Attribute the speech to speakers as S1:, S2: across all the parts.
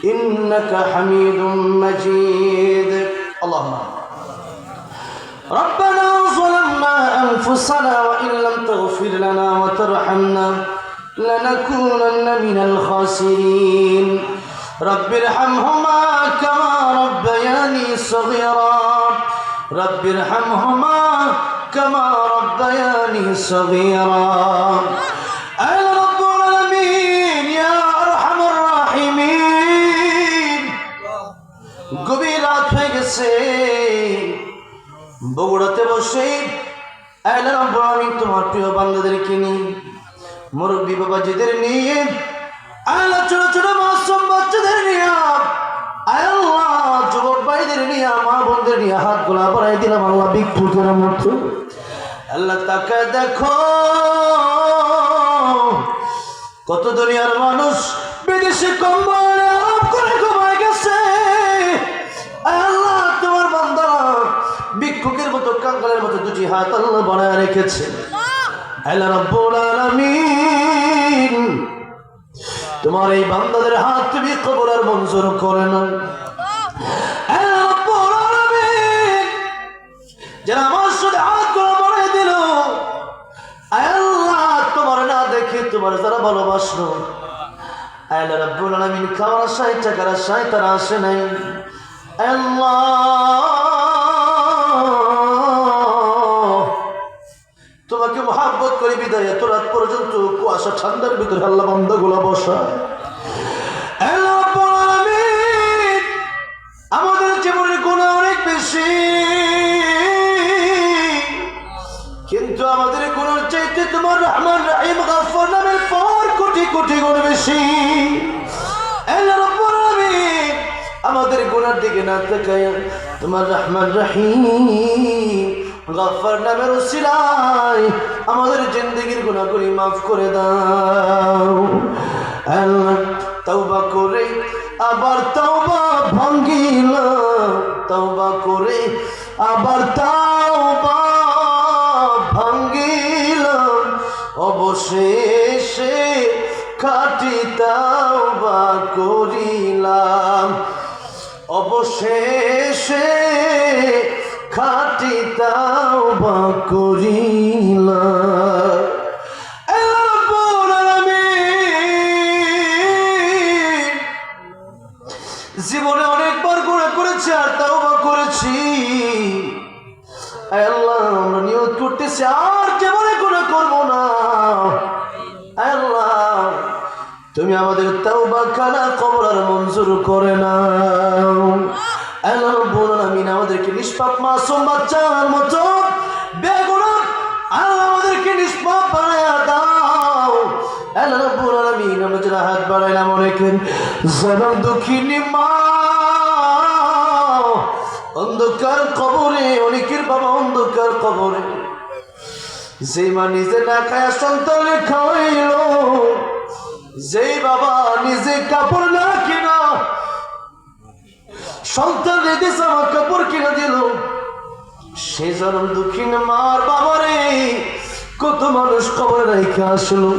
S1: إنك حميد مجيد. اللهم ربنا ظلمنا أنفسنا وإن لم تغفر لنا وترحمنا لنكونن من الخاسرين. رب ارحمهما كما ربياني صغيرا رب ارحمهما كما ربياني صغيرا. أي رب العالمين يا أرحم الراحمين. গভীর রাত হয়ে গেছে, বগুড়াতে বসে আল্লাহ রাব্বুল আলামিন তোমার প্রিয় বান্দাদেরকে নিয়ে, মুরব্বী বাবাজিদের নিয়ে, আল্লাহ ছোট ছোট মাসুম বাচ্চাদের নিয়ে, আল্লাহ যুবক ভাইদের নিয়ে, মা বোনদের নিয়ে হাত গোলা বাড়াই দিলাম আল্লাহ ভিক্ষুকের মতো। আল্লাহ তাকে দেখো, কত দুনিয়ার মানুষ বিদেশে কম্বলে আরাম করে ঘুমায় গেছে। আল্লাহ তোমার বান্দারা ভিক্ষুকের মতো কাঙ্গালের মতো দুটি হাত আল্লাহ বাড়ায় রেখেছে। আল্লাহ রাব্বুল আলামিন তোমার এই বান্দাদের হাত তুমি কবুল আর মঞ্জুর করে নাও। আল্লাহ রাব্বুল আলামিন যারা আমার সাথে হাতগুলো বাড়িয়ে দিল, আল্লাহ তোমার না দেখে তোমার যারা ভালোবাসলো, আল্লাহ রাব্বুল আলামিন খাওয়ার আশায় টাকার আশায় তারা আসে নাই। আল্লাহ তোমাকে মহাব্বত করে বিদায় এত রাত পর্যন্ত কুয়াশা ঠান্ডার ভিতরে আল্লাহ বান্দাগুলা বসা। আমাদের জীবনের গুনাহ অনেক বেশি, কিন্তু আমাদের গুনার চাইতে তোমার রহমান রহিম গফফার নামের পর কোটি কোটি গুণ বেশি। আমাদের গুনার দিকে না তাকায়া তোমার রহমান রহিম গফফার নামের উসিলায় আমাদের জিন্দেগির গুনাহগুলি মাফ করে দাও। আল্লাহ তওবা করে আবার তওবা ভাঙ্গিল, তওবা করে আবার তওবা ভাঙ্গিল, অবশেষে খাঁটি তওবা করিলাম, অবশেষে খাঁটি তওবা করিলাম। জীবনে অনেকবার গুনাহ করেছি আর তওবা করেছি। আল্লাহ আমরা নিয়ত করতেছি আর জীবনে গুনাহ করব না। আল্লাহ তুমি আমাদের তওবা খানা কবুল আর মঞ্জুর করে নাও। আল্লাহ রাব্বুল আলামিন আমাদেরকে নিষ্পাপ মাসুম বাচ্চার মতো বেগুনাহ আল্লাহ আমাদেরকে নিষ্পাপ বানায়া দাও। আল্লাহ রাব্বুল আলামিন আমরা যারা হাত বাড়াইলাম অনেকের জনম দুঃখিনী মা অন্ধকার কবরে, অনেকের বাবা অন্ধকার কবরে, যে মা নিজে না খায়া সন্তানে খাওয়াইল, যেই বাবা নিজে কাপড় না কিনা সন্তান রেখে জামা কাপড় কিনা দিল, সে জনম দুঃখিন মার বাবারে কত মানুষ খবর রেখে আসলো।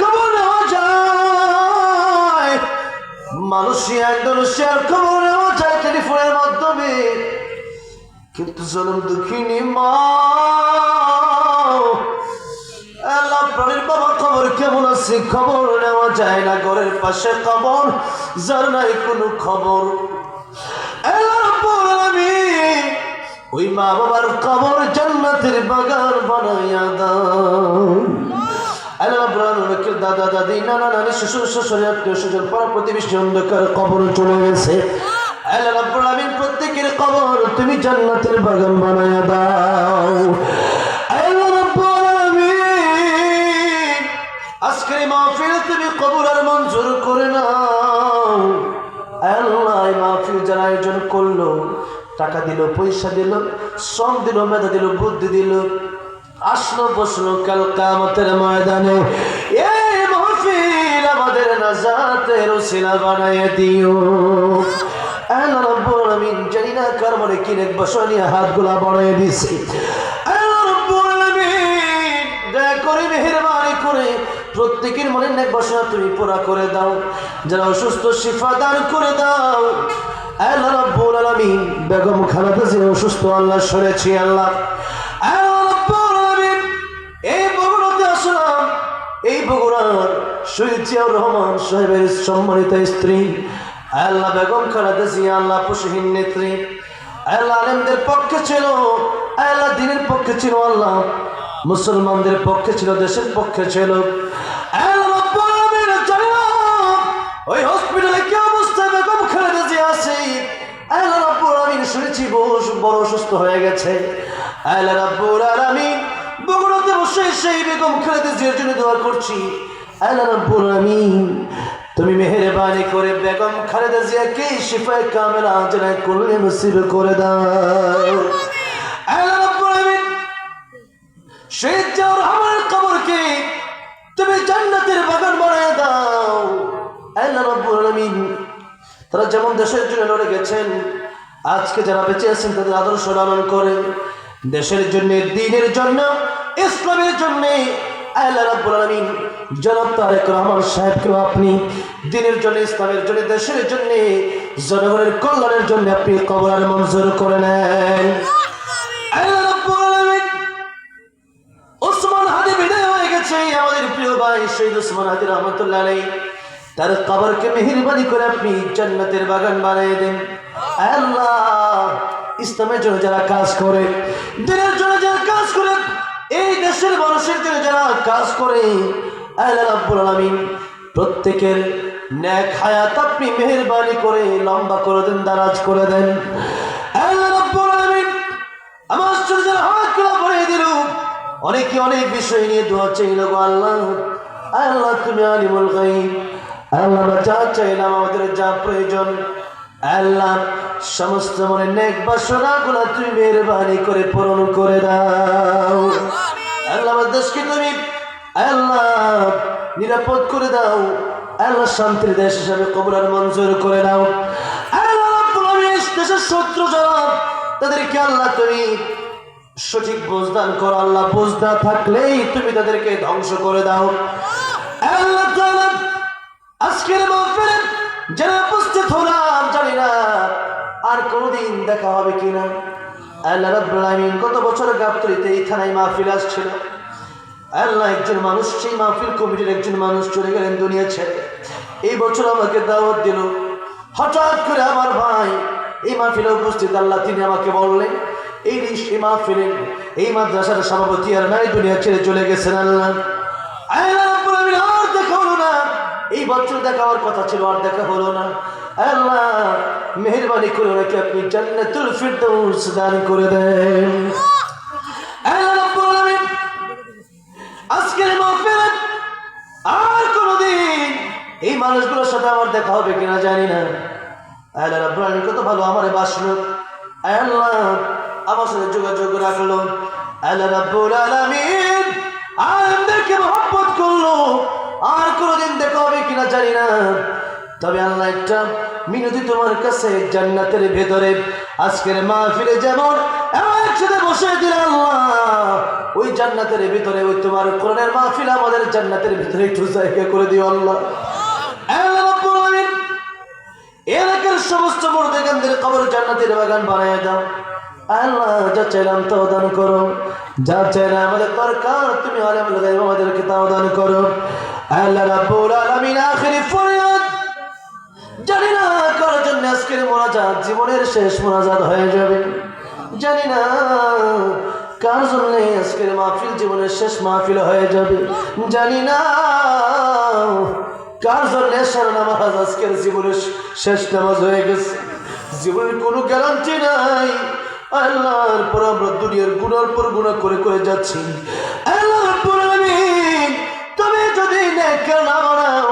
S1: খবর নেওয়া যায়, মালয়েশিয়া, ইন্দোনেশিয়ার খবর নেওয়া যায় টেলিফোনের মাধ্যমে, কিন্তু জনম দুঃখিনী মা প্রাণীর বাবা খবর কেমন আছে খবর নেওয়া যায় না। ঘরের পাশে খবর, যার নাই কোনো খবর। ওই মা বাবার কবর জান্নাতের বাগান বানাইয়া দাও। দাদা দাদি নানা নানি শ্বশুর শ্বশুরের আত্মীয় স্বজন পাড়া প্রতিবেশী অন্ধকার কবর চলে গেছে। আল্লাহ রাব্বুল আলামিন প্রত্যেকের কবর তুমি জান্নাতের বাগান বানাইয়া দাও। আল্লাহ রাব্বুল আলামিন আজকের মাহফিল তুমি কবুল আর মঞ্জুর করে নাও। আল্লাহ এই মাহফিল যারা আয়োজন করলো, টাকা দিল, পয়সা দিল, শ্রম দিল, মেধা দিল, বুদ্ধি দিল, আসলো বসলো কাল কিয়ামতের ময়দানে এই মাহফিল আমাদের নাজাতের ওসিলা বানাইয়া দিও। আল্লাহ রাব্বুল আলামিন জানি না কার মনে কি নেক বসানিয়া হাতগুলা বাড়াইয়া দিছে। আল্লাহ রাব্বুল আলামিন দয়া করে মেহেরবানি করে প্রত্যেকের মনে নেক বাসনা তুমি পুরা করে দাও, যারা অসুস্থ শিফা দান করে দাও। আল্লাহ রাব্বুল আলামিন বেগম খালেদা জিয়া অসুস্থ আল্লাহ শুনেছি আল্লাহ। আল্লাহ রাব্বুল আলামিন এই বগুড়াতে আসলাম, এই বগুড়ার শহীদ জিয়াউর রহমান সাহেবের সম্মানিত স্ত্রী আল্লাহ বেগম খালেদা জিয়া আল্লাহ পুষ্পহীন নেত্রী আল্লাহ আলেমদের পক্ষে ছিল, আল্লাহ দ্বীনের পক্ষে ছিল, আল্লাহ মুসলমানদের পক্ষে ছিল, দেশের পক্ষে ছিল। আল্লাহ রাব্বুল আলামিন জানেন ওই হসপিটালে কি অবস্থা বেগম খালেদা জিয়া আছে। আল্লাহ রাব্বুল আলামিন শুনেছি বড় অসুস্থ হয়ে গেছে। আল্লাহ রাব্বুল আলামিন বগুড়াতে বসে সেই বেগম খালেদা জিয়ার জন্য দোয়া করছি। আল্লাহ রাব্বুল আলামিন তুমি মেহেরবানি করে বেগম খালেদা জিয়াকে শিফায়ে কামেল আজরায় কুল্লি নসিব করে দাও। আল্লাহ রাব্বুল আলামিন শহীদ জিয়াউর রহমানের কবরকে তুমি জান্নাতের বাগান বানিয়ে দাও। আল্লাহ রাব্বুল আলামিন তারা যেমন দেশের জন্য লড়ে গেছেন, আজকে যারা বেঁচে আছেন তাদের আদর্শ লালন করে দেশের জন্য, দ্বীনের জন্য, ইসলামের জন্য আল্লাহ রাব্বুল আলামিন জনাব তারেক রহমান সাহেবকেও আপনি দ্বীনের জন্য, ইসলামের জন্য, দেশের জন্য, জনগণের কল্যাণের জন্য আপনি কবর মঞ্জুর করে নেন। আল্লাহ রাব্বুল আলামিন ওসমান হাদি বিদায় হয়ে গেছে, আমাদের প্রিয় ভাই শহীদ ওসমান হাদি রহমাতুল্লাহ আলাইহি, তার কবরকে মেহেরবানি করে আপনি জান্নাতের বাগান বানিয়ে দেন। আল্লাহ ইসলামের জন্য যারা কাজ করে, দ্বীনের জন্য যারা কাজ করে, এই দেশের মানুষের জন্য যারা কাজ করে, আল্লাহ রাব্বুল আলামিন প্রত্যেকের নেক হায়াত আপনি মেহেরবানি করে লম্বা করে দেন, দারাজ করে দেন। আল্লাহ রাব্বুল আলামিন আমার যারা হাতগুলো ভরিয়ে দিল, অনেকে অনেক বিষয় নিয়ে দোয়া চাইল গো আল্লাহ। আল্লাহ তুমি আলিমুল গায়ব, আল্লাহ আমরা যা চাইলাম, আমাদের যা প্রয়োজন, আল্লাহ সমস্ত মনে নেক বাসনাগুলো তুমি মেহেরবানি করে পূরণ করে দাও। আল্লাহ আমার দেশকে তুমি আল্লাহ নিরাপদ করে দাও, আল্লাহ শান্তির দেশ হিসাবে কবুল মঞ্জুর করে দাও। আল্লাহ রাব্বুল আলামিন দেশের শত্রু যারা, তাদেরকে আল্লাহ তুমি সঠিক বুঝ দান করো, আল্লাহ বুঝ না থাকলেই তুমি তাদেরকে ধ্বংস করে দাও। আল্লাহ তাআলা আজকের মাহফিলে যারা উপস্থিত হলাম, জানি না আর কোনদিন দেখা হবে কিনা। আল্লাহ রাব্বুল আলামিন গত বছর গাবতলীতে এই থানায় মাহফিল আসছিল, আল্লাহ একজন মানুষ, সেই মাহফিল কমিটির একজন মানুষ চলে গেলেন দুনিয়া ছেড়ে। এই বছর আমাকে দাওয়াত দিল, হঠাৎ করে আমার ভাই এই মাহফিলে উপস্থিত, আল্লাহ তিনি আমাকে বললেন এই সেই মাহফিলের এই মাদ্রাসার সভাপতি আর নাই, দুনিয়া ছেড়ে চলে গেছেন। আল্লাহ রাব্বুল আলামিন আর দেখা হলো না, এই বছর দেখা হওয়ার কথা ছিল, আর দেখা হলো না। আল্লাহ মেহেরবানি করে ওনাকে আপনি জান্নাতুল ফিরদাউস দান করে দেন। আল্লাহ রাব্বুল আলামিন আজকের মাহফিলে আর কোনদিন এই মানুষগুলোর সাথে আমার দেখা হবে কিনা জানি না। আল্লাহ রাব্বুল আলামিন কত ভালো আমারে বাসলো, আল্লাহ আমার সাথে যোগাযোগ রাখলো। আল্লাহ রাব্বুল আলামিন আমাদেরকে মহব্বত করলো, আর কোনদিন দেখা হবে কিনা জানি না। তবে আল্লাহ একটা মিনতি তোমার কাছে, জান্নাতের ভেতরে আজকের মাহফিলে যেমন একসাথে বসে দিলে আল্লাহ, ওই জান্নাতের ভিতরে ওই তোমার কোরআনের মাহফিল আমাদের জান্নাতের ভিতরে একটু জায়গা করে দিও আল্লাহ। আল্লাহ রাব্বুল আলামিন এলাকার সমস্ত মুর্দাগানদের কবর জান্নাতের বাগান বানায় দাও। আল্লাহ যা চাইলাম তাও দান করো, যা চাইলাম আমাদের দরকার তুমি আলিমুল গায়ব আমাদেরকে তাও দান করো। আল্লাহ রাব্বুল আলামিন আখিরি ফরিয়াদ, জানি না কার জন্য আজকের মোনাজাত জীবনের শেষ মোনাজাত হয়ে যাবে, জানি না কার জন্য আজকের মাহফিল জীবনের শেষ মাহফিল হয়ে যাবে, জানি না কার জন্য এশার নামাজ আজকের জীবনের শেষ নামাজ হয়ে গেছে। জীবনের কোনো গ্যারান্টি নাই। আল্লাহর পর আমরা দুনিয়ার গুনার পর গুনাহ করে করে যাচ্ছি। আল্লাহ রাব্বুল আলামিন তুমি যদি নেককার না বানাও,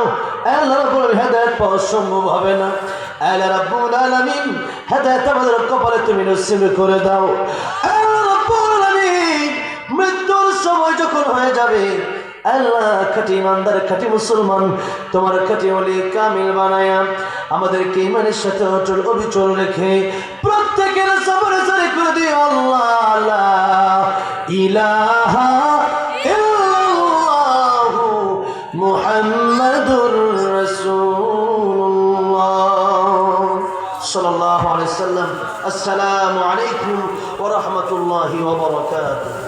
S1: আল্লাহ রাব্বুল হেদায়েত পাওয়া সম্ভব হবে না। আল্লাহ রাব্বুল আলামিন হেদায়েত আমাদের কপালে তুমি নসিব করে দাও। আল্লাহ রাব্বুল আলামিন মৃত্যুর সময় যখন হয়ে যাবে, আল্লাহ খাঁটি ইমানদার খাঁটি মুসলমান তোমার খাঁটি ওলি কামিল বানায়া আমাদেরকে ইমানের সাথে অটল অবিচল রেখে প্রত্যেকের সবরে সরে করে দিও আল্লাহ। লা ইলাহা ইল্লাল্লাহু মুহাম্মাদুর রাসূলুল্লাহ সাল্লাল্লাহু আলাইহি ওয়াসাল্লাম। আসসালামু আলাইকুম ওয়া রাহমাতুল্লাহি ওয়া বারাকাতুহু।